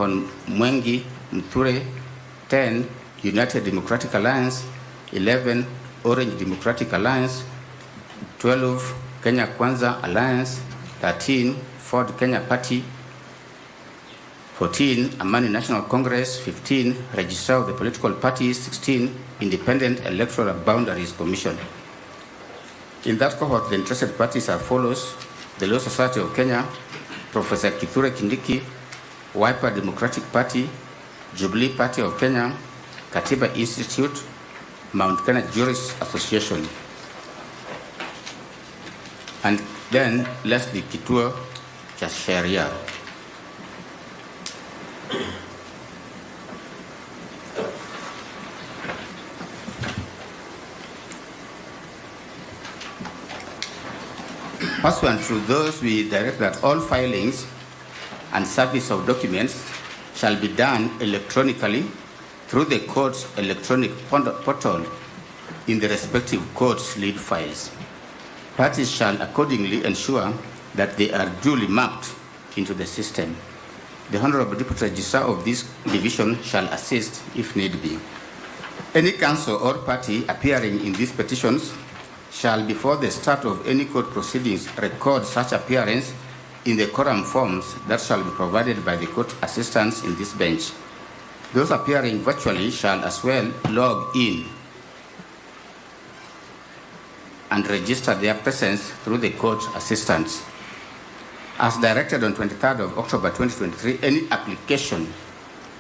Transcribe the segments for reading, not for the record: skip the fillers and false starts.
on Mwengi Mture, 10 United Democratic Alliance, 11 Orange Democratic Alliance, 12 Kenya Kwanza Alliance, 13 Ford Kenya Party, 14 Amani National Congress, 15 Register of the Political Parties, 16 Independent Electoral Boundaries Commission. In that cohort, the interested parties are follows: the Law Society of Kenya, Professor Kithure Kindiki, Wiper Democratic Party, Jubilee Party of Kenya, Katiba Institute, Mount Kenya Jurists Association. And then Leslie Kituo cha Sheria. Pursuant to those, we direct that all filings and service of documents shall be done electronically through the court's electronic portal in the respective court's lead files. Parties shall accordingly ensure that they are duly marked into the system. The Honorable Deputy Registrar of this division shall assist if need be. Any counsel or party appearing in these petitions shall, before the start of any court proceedings, record such appearance in the quorum forms that shall be provided by the court assistants in this bench. Those appearing virtually shall as well log in and register their presence through the court assistants. As directed on 23rd of October 2023, any application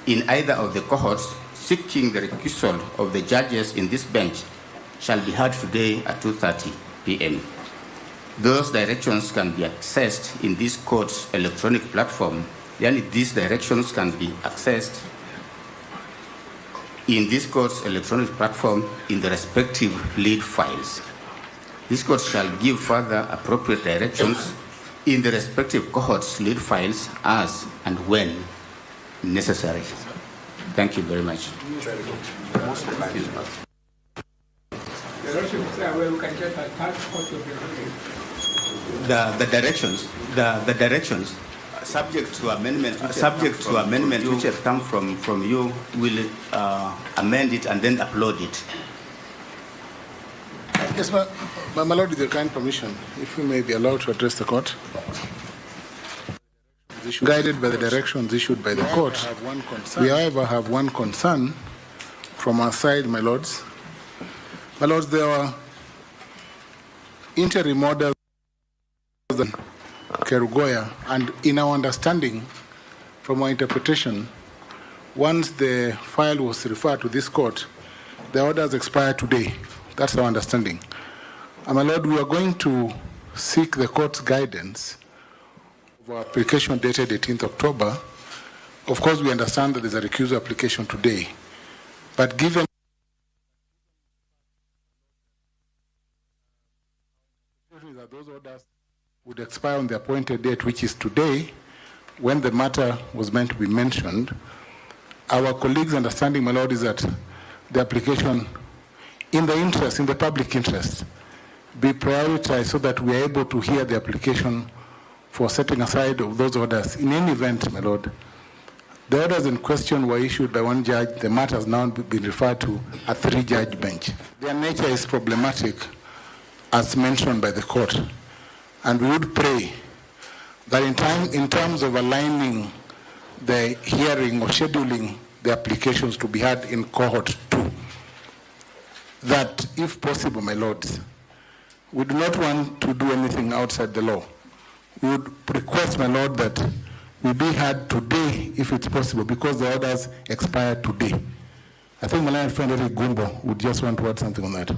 in either of the cohorts seeking the recusal of the judges in this bench shall be heard today at 2:30 p.m. Those directions can be accessed in this court's electronic platform. These directions can be accessed in this court's electronic platform in the respective lead files. This court shall give further appropriate directions in the respective cohorts lead files as and when necessary. Thank you very much. The directions subject to amendment which have come from you will amend it and then upload it. Yes, my Lord, with your kind permission, if we may be allowed to address the court. Guided by the directions issued by the court, we however have one concern from our side, my lords. My lords, there are interim orders in Kerugoya, and in our understanding, from our interpretation, once the file was referred to this court, the orders expire today. That's our understanding. And my Lord, we are going to seek the court's guidance of our application dated 18th October. Of course, we understand that there's a recusal application today, but given that those orders would expire on the appointed date, which is today, when the matter was meant to be mentioned, our colleagues' understanding, my Lord, is that the application, in the public interest, be prioritized so that we are able to hear the application for setting aside of those orders. In any event, my Lord, the orders in question were issued by one judge. The matter has now been referred to a 3-judge bench. Their nature is problematic, as mentioned by the court. And we would pray that in terms of aligning the hearing or scheduling the applications to be heard in cohort 2, that if possible, my lords, we do not want to do anything outside the law. We would request, my lord, that we be heard today if it's possible, because the orders expire today. I think my friend Frederick Gumbo would just want to add something on that.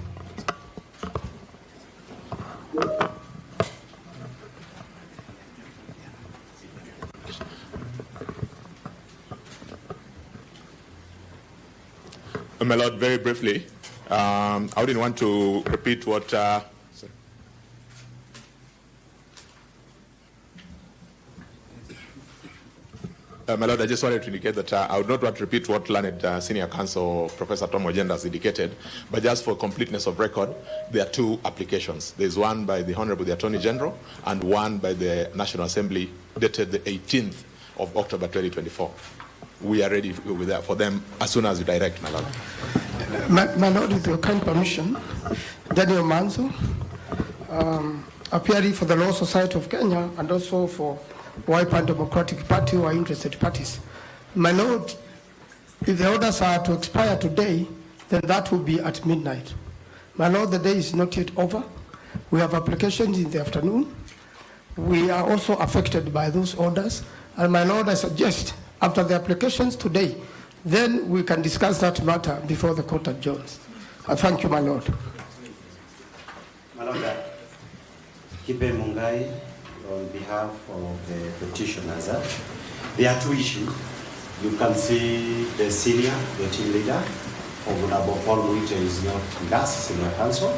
My lord, very briefly, I wouldn't want to repeat what my lord, I just wanted to indicate that I would not want to repeat what learned senior counsel Professor Tom Ojenda has indicated, but just for completeness of record, there are 2 applications. There's one by the Honorable the Attorney General and one by the National Assembly dated the 18th of October 2024. we are ready for them as soon as you direct, my Lord. My Lord, with your kind permission, Daniel Manzo, appearing for the Law Society of Kenya and also for Wiper Democratic Party who are interested parties. My Lord, if the orders are to expire today, then that will be at midnight. My Lord, the day is not yet over. We have applications in the afternoon. We are also affected by those orders. And my Lord, I suggest after the applications today, then we can discuss that matter before the court adjourns. I thank you, my Lord. My Lord, Kibe Mungai, on behalf of the petitioners, there are two issues. You can see the senior, the team leader, Honorable Paul Muite is not with us, senior counsel.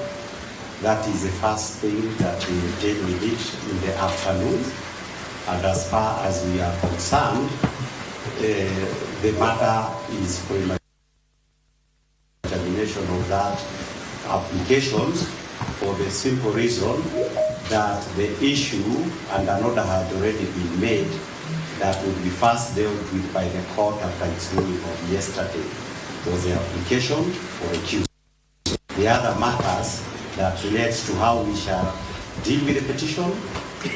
That is the first thing that we did in the afternoon. And as far as we are concerned, the matter is pretty much termination of that applications for the simple reason that the issue and an order had already been made that would be first dealt with by the court after its ruling of yesterday. Was the application for a Q. The other matters that relates to how we shall deal with the petition,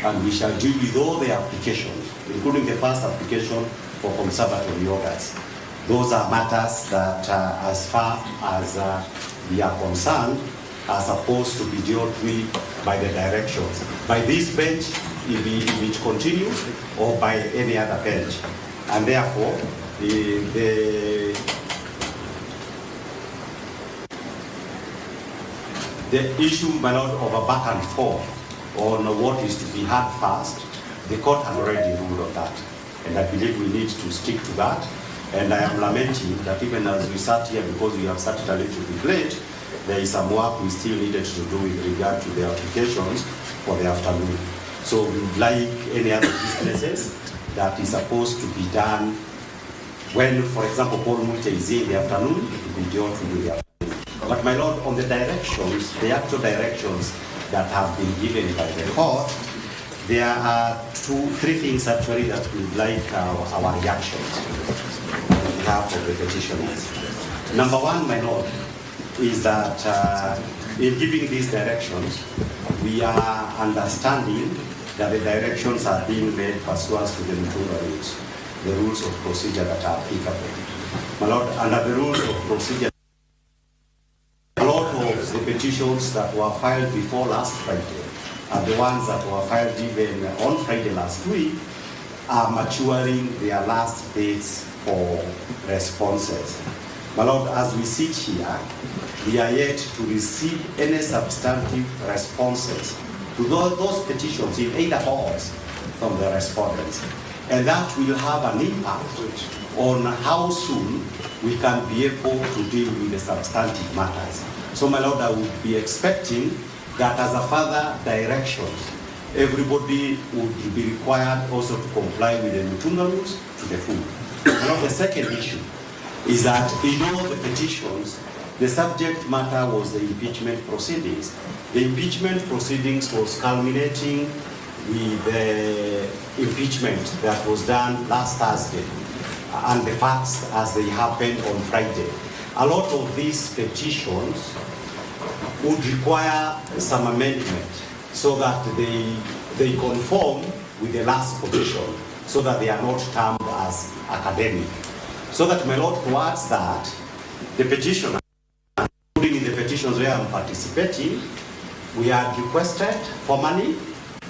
and we shall deal with all the applications, including the first application for conservatory orders. Those are matters that, as far as we are concerned, are supposed to be dealt with by the directions. By this bench, if it continues, or by any other bench. And therefore, the issue, my Lord, of a back and forth on what is to be had first, the court has already ruled on that. And I believe we need to stick to that. And I am lamenting that even as we sat here, because we have started a little bit late, there is some work we still needed to do with regard to the applications for the afternoon. So we would like any other businesses that is supposed to be done when, for example, Paul Muite is in the afternoon, it will be dealt with the afternoon. But my Lord, on the directions, the actual directions that have been given by the court, there are three things actually that we would like our reactions on behalf of the petitioners. Number one, my Lord, is that in giving these directions, we are understanding that the directions are being made pursuant to the Mutunga rules, the rules of procedure that are applicable. My Lord, under the rules of procedure, a lot of the petitions that were filed before last Friday and the ones that were filed even on Friday last week are maturing their last dates for responses. My Lord, as we sit here, we are yet to receive any substantive responses to those petitions in either cause from the respondents. And that will have an impact on how soon we can be able to deal with the substantive matters. So, my Lord, I would be expecting that as a further directions, everybody would be required also to comply with the Mutunga rules to the full. Now, the second issue is that in all the petitions, the subject matter was the impeachment proceedings. The impeachment proceedings was culminating with the impeachment that was done last Thursday and the facts as they happened on Friday. A lot of these petitions would require some amendment so that they conform with the last petition so that they are not termed as academic. So that, my Lord, towards that, the petitioner, including in the petitions where I'm participating, we had requested formally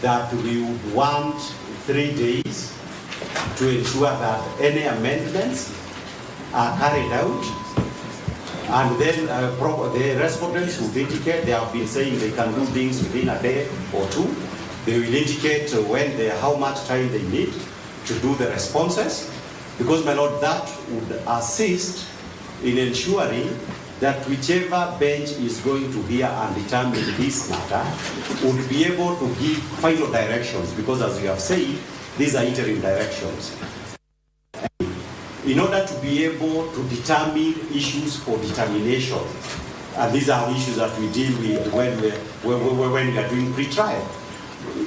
that we would want 3 days to ensure that any amendments are carried out. And then the respondents will indicate, they have been saying they can do things within a day or two. They will indicate how much time they need to do the responses. Because, my Lord, that would assist in ensuring that whichever bench is going to hear and determine this matter would be able to give final directions, because as you have said, these are interim directions. In order to be able to determine issues for determination, and these are issues that we deal with when we are doing pre-trial,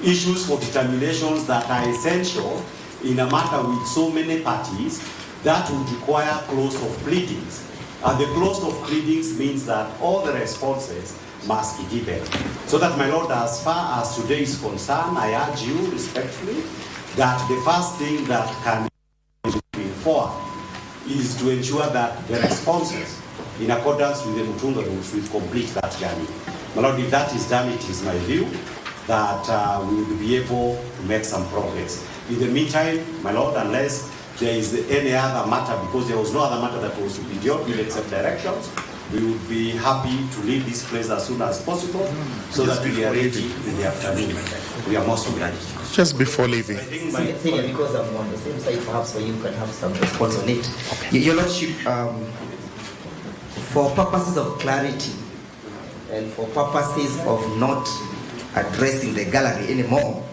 issues for determinations that are essential in a matter with so many parties, that would require close of pleadings. And the close of pleadings means that all the responses must be given. So that, my Lord, as far as today is concerned, I urge you respectfully that the first thing that can be forward is to ensure that the responses, in accordance with the Mutunga rules, will complete that journey. My Lord, if that is done, it is my view that we will be able to make some progress. In the meantime, my Lord, unless there is any other matter, because there was no other matter that was to be dealt with except directions, we would be happy to leave this place as soon as possible so that we are ready in the afternoon. We are most ready. Just before leaving. Senior, because I'm on the same side, perhaps where you can have some response on it. Okay. Your Lordship, for purposes of clarity and for purposes of not addressing the gallery anymore,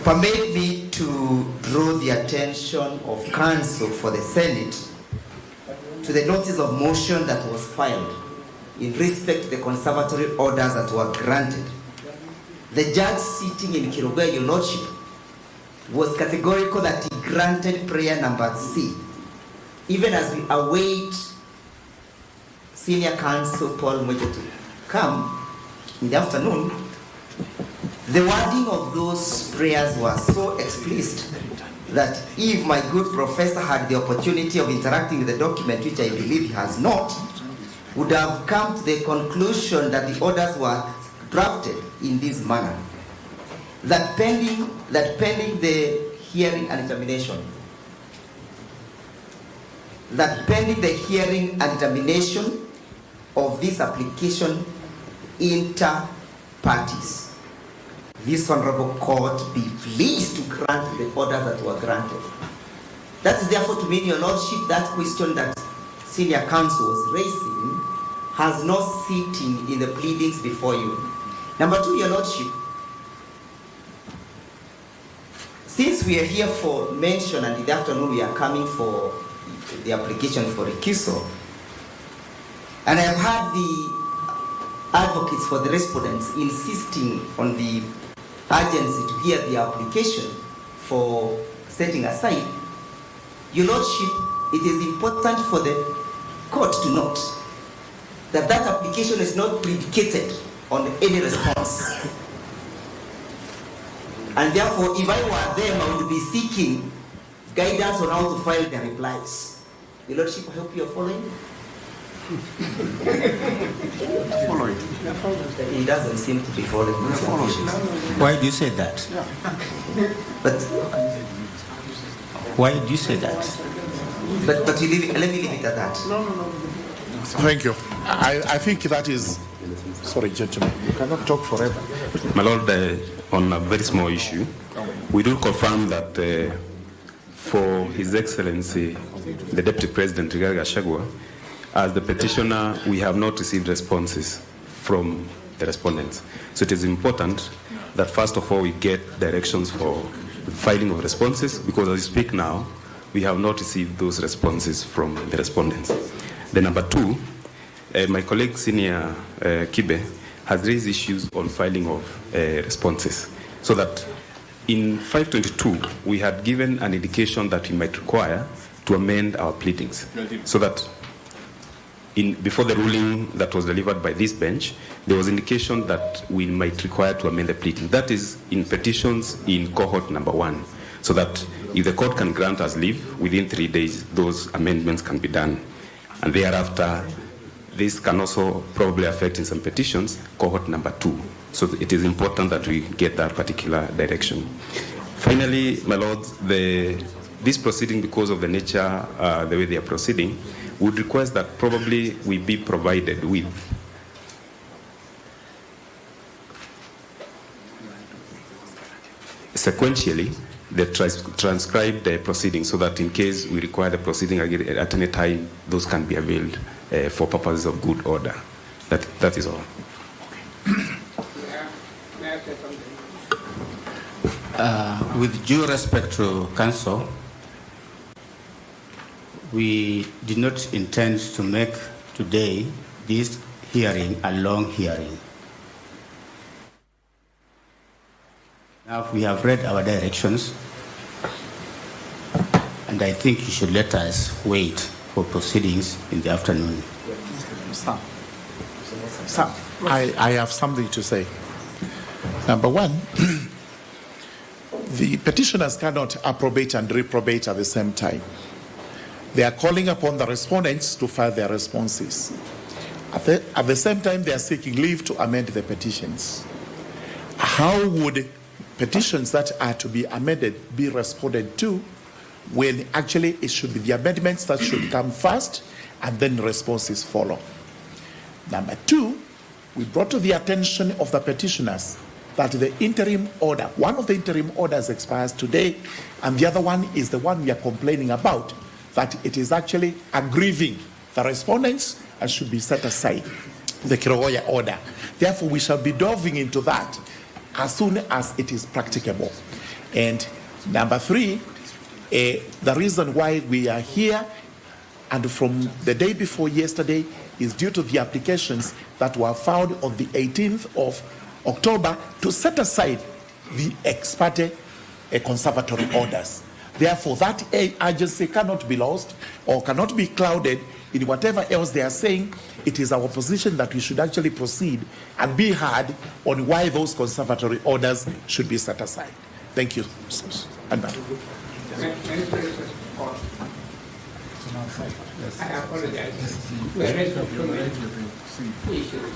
permit me to draw the attention of Council for the Senate to the notice of motion that was filed in respect to the conservatory orders that were granted. The judge sitting in Kiruga, Your Lordship, was categorical that he granted prayer number C, even as we await Senior Counsel Paul Mweje to come in the afternoon. The wording of those prayers was so explicit that if my good professor had the opportunity of interacting with the document, which I believe he has not, would have come to the conclusion that the orders were drafted in this manner. That pending the hearing and determination, of this application inter parties, this honorable court be pleased to grant the orders that were granted. That is therefore to mean, Your Lordship, that question that Senior Counsel was raising has no sitting in the pleadings before you. Number two, Your Lordship, since we are here for mention and in the afternoon we are coming for the application for recusal, and I have had the advocates for the respondents insisting on the urgency to hear the application for setting aside, Your Lordship, it is important for the court to note that that application is not predicated on any response. And therefore, if I were them, I would be seeking guidance on how to file their replies. Your Lordship, I hope you are following. Following. He doesn't seem to be following. Why do you say that? But why do you say that? But let me leave it at that. No. Thank you. I think that is... Sorry, gentlemen. You cannot talk forever. My Lord, on a very small issue, we do confirm that for His Excellency, the Deputy President, Rigathi Gachagua, as the petitioner, we have not received responses from the respondents. So it is important that first of all we get directions for the filing of responses, because as we speak now, we have not received those responses from the respondents. Then number two, my colleague Senior Kibe has raised issues on filing of responses, so that in 522 we had given an indication that we might require to amend our pleadings, so that before the ruling that was delivered by this bench, there was indication that we might require to amend the pleading. That is in petitions in cohort number 1, so that if the court can grant us leave, within 3 days, those amendments can be done. And thereafter, this can also probably affect in some petitions, cohort number 2. So it is important that we get that particular direction. Finally, my lords, this proceeding, because of the nature, the way they are proceeding, would request that probably we be provided with sequentially the transcribed proceedings, so that in case we require the proceeding again at any time, those can be availed for purposes of good order. That is all. With due respect to Council, we did not intend to make today this hearing a long hearing. Now we have read our directions, and I think you should let us wait for proceedings in the afternoon. Sir, I have something to say. Number one, the petitioners cannot approbate and reprobate at the same time. They are calling upon the respondents to file their responses. At the same time, they are seeking leave to amend the petitions. How would petitions that are to be amended be responded to when actually it should be the amendments that should come first and then responses follow? Number two, we brought to the attention of the petitioners that the interim order, one of the interim orders expires today, and the other one is the one we are complaining about, that it is actually aggrieving the respondents and should be set aside, the Kirogoya order. Therefore, we shall be delving into that as soon as it is practicable. And number three, the reason why we are here and from the day before yesterday is due to the applications that were filed on the 18th of October to set aside the ex parte conservatory orders. Therefore, that agency cannot be lost or cannot be clouded in whatever else they are saying. It is our position that we should actually proceed and be heard on why those conservatory orders should be set aside. Thank you. I apologize. We are raising so many issues.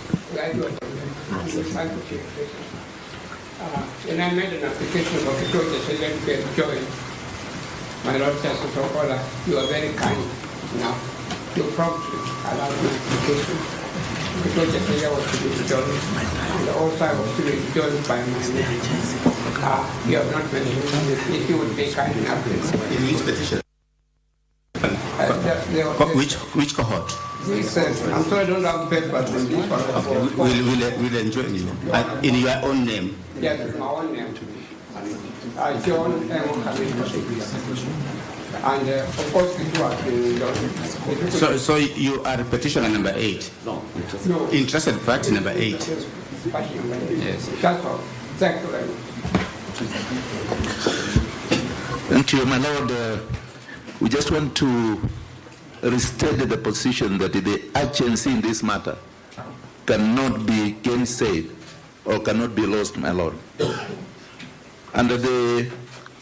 When I made an application for the children to join, my Lord Justice of Order, you are very kind now. You promptly allowed my application. The children was to be joined, and also I was to be joined by my name. You have not mentioned this. If you would be kind enough. In which petition? Which cohort? I'm sorry, I don't have papers in this one. Okay, we'll enjoin you. In your own name? Yes, in my own name. John M. And of course, it was So you are petitioner number 8? No. Interested party number 8? Yes. That's all. Thank you very much. Thank you, my Lord. We just want to restate the position that the agency in this matter cannot be gainsaid or cannot be lost, my Lord. Under the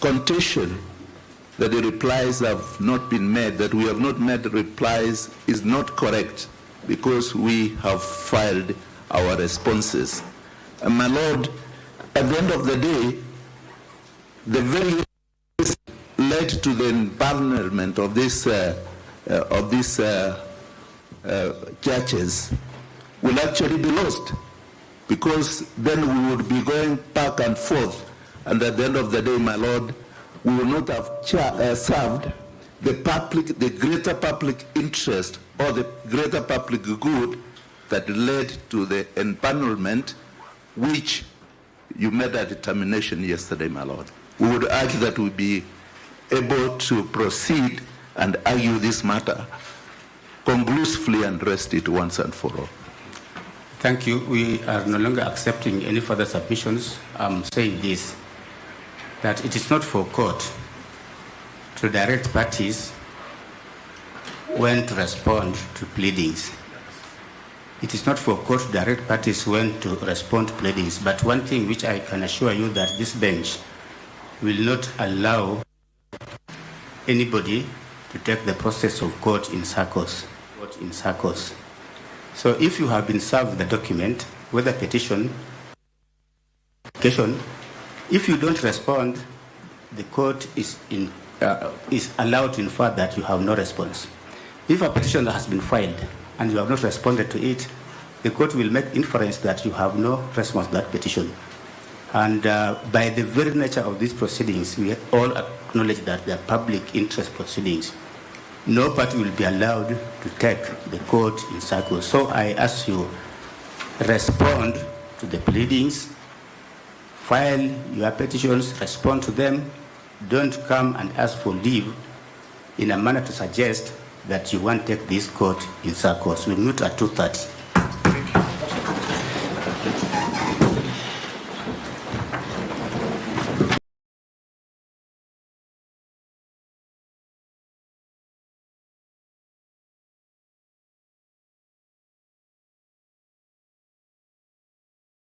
contention that the replies have not been made, that we have not made the replies, is not correct because we have filed our responses. And my Lord, at the end of the day, the very led to the empanelment of these churches will actually be lost, because then we would be going back and forth, and at the end of the day, my Lord, we will not have served the public, the greater public interest or the greater public good that led to the empanelment, which you made a determination yesterday, my Lord. We would urge that we be able to proceed and argue this matter conclusively and rest it once and for all. Thank you. We are no longer accepting any further submissions. I'm saying this, that it is not for court to direct parties when to respond to pleadings. It is not for court to direct parties when to respond to pleadings. But one thing which I can assure you, that this bench will not allow anybody to take the process of court in circles. So if you have been served the document, whether petition, if you don't respond, the court is allowed to infer that you have no response. If a petition has been filed and you have not responded to it, the court will make inference that you have no response to that petition. And by the very nature of these proceedings, we all acknowledge that they are public interest proceedings. No party will be allowed to take the court in circles. So I ask you, respond to the pleadings, file your petitions, respond to them. Don't come and ask for leave in a manner to suggest that you want to take this court in circles. We meet at 2:30.